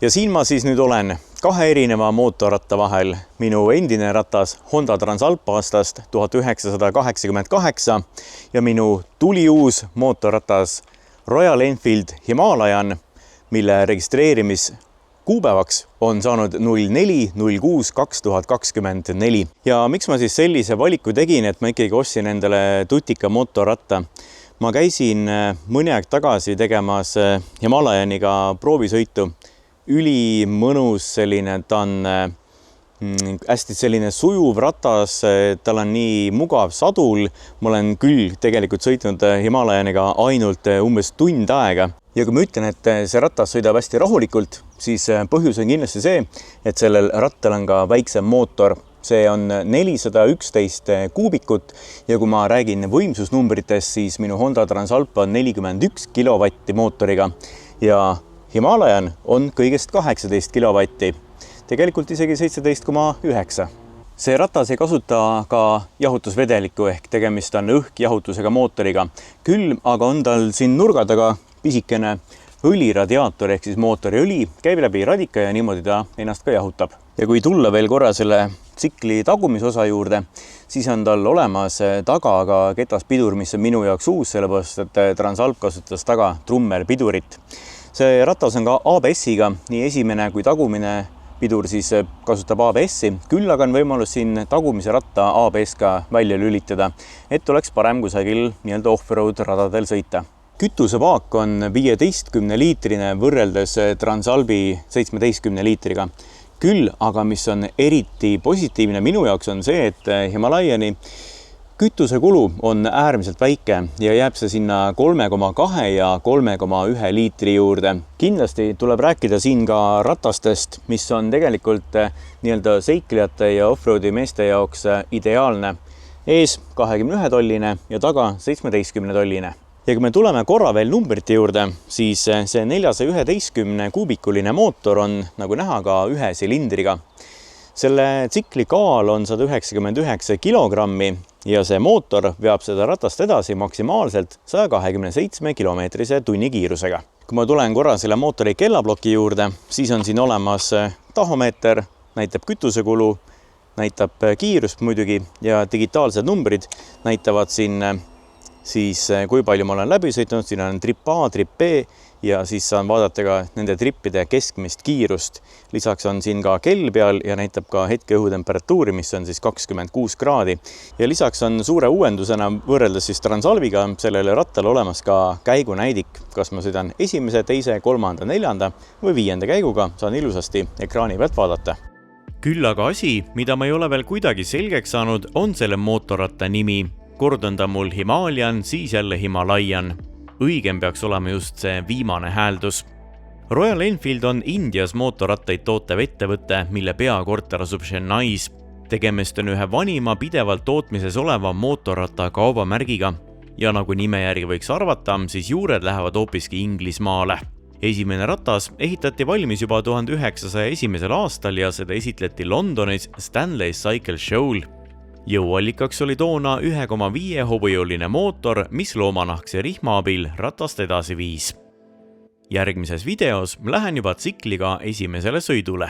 Ja siin ma siis nüüd olen kahe erineva mootorratta vahel. Minu endine ratas Honda Transalp aastast 1988 ja minu tuliuus mootorratas Royal Enfield Himalayan, mille registreerimiskuupäevaks on saanud 04.06.2024. Ja miks ma siis sellise valiku tegin, et ma ikkagi ostsin endale tutika mootorratta? Ma käisin mõni aeg tagasi tegemas Himalayaniga proovisõitu. Ülimõnus selline, ta on hästi selline sujuv ratas, tal on nii mugav sadul. Ma olen küll tegelikult sõitnud Himalayaniga ainult umbes tund aega. Ja kui ma ütlen, et see ratas sõidab hästi rahulikult, siis põhjus on kindlasti see, et sellel rattal on ka väiksem mootor. See on 411 kuubikut ja kui ma räägin võimsusnumbritest, siis minu Honda Transalp on 41 kilovatti mootoriga ja Himalayan on kõigest 18 kilovatti, tegelikult isegi 17,9. See ratas ei kasuta ka jahutusvedelikku ehk tegemist on õhkjahutusega mootoriga. Küll aga on tal siin nurga taga pisikene õliradiaator ehk siis mootoriõli, käib läbi radika ja niimoodi ta ennast ka jahutab. Ja kui tulla veel korra selle tsikli tagumisosa juurde, siis on tal olemas taga ka ketaspidur, mis on minu jaoks uus, sellepärast et Transalp kasutas taga trummelpidurit. See ratas on ka ABS-iga, nii esimene kui tagumine pidur siis kasutab ABS-i, küll aga on võimalus siin tagumise ratta ABS ka välja lülitada, et oleks parem kusagil nii-öelda off-road radadel sõita. Kütusepaak on 15-liitrine võrreldes Transalbi 17 liitriga. Küll aga mis on eriti positiivne minu jaoks on see, et Himalayani kütusekulu on äärmiselt väike ja jääb see sinna 3,2 ja 3,1 liitri juurde. Kindlasti tuleb rääkida siin ka ratastest, mis on tegelikult nii-öelda seiklejate ja offroadi meeste jaoks ideaalne. Ees 21-tolline ja taga 17-tolline. Ja kui me tuleme korra veel numbrite juurde, siis see 411 kuubikuline mootor on nagu näha ka ühe silindriga. Selle tsikli kaal on 199 kilogrammi ja see mootor veab seda ratast edasi maksimaalselt 127 kilomeetrise tunnikiirusega. Kui ma tulen korra selle mootori kellaploki juurde, siis on siin olemas tahomeeter, näitab kütusekulu, näitab kiirust muidugi ja digitaalsed numbrid näitavad siin siis kui palju ma olen läbi sõitnud, siin on trip A, trip B ja siis saan vaadata ka nende trippide keskmist kiirust. Lisaks on siin ka kell peal ja näitab ka hetke õhutemperatuuri, mis on siis 26 kraadi. Ja lisaks on suure uuendusena võrreldes siis Transalviga sellele rattal olemas ka käigunäidik. Kas ma sõidan esimese, teise, kolmanda, neljanda või viienda käiguga, saan ilusasti ekraani pealt vaadata. Küll aga asi, mida ma ei ole veel kuidagi selgeks saanud, on selle mootorratta nimi. Kord on ta mul Himalayan, siis jälle Himalayan. Õigem peaks olema just see viimane hääldus. Royal Enfield on Indias mootorrattaid tootev ettevõte, mille peakorter asub Chennais. Tegemist on ühe vanima pidevalt tootmises oleva mootorratta kaubamärgiga. Ja nagu nime järgi võiks arvata, siis juured lähevad hoopiski Inglismaale. Esimene ratas ehitati valmis juba 1901. aastal ja seda esitleti Londonis Stanley Cycle Show'l. Jõuallikaks oli toona 1,5 hobujõuline mootor, mis loomanahkse rihma abil ratast edasi viis. Järgmises videos lähen juba tsikliga esimesele sõidule.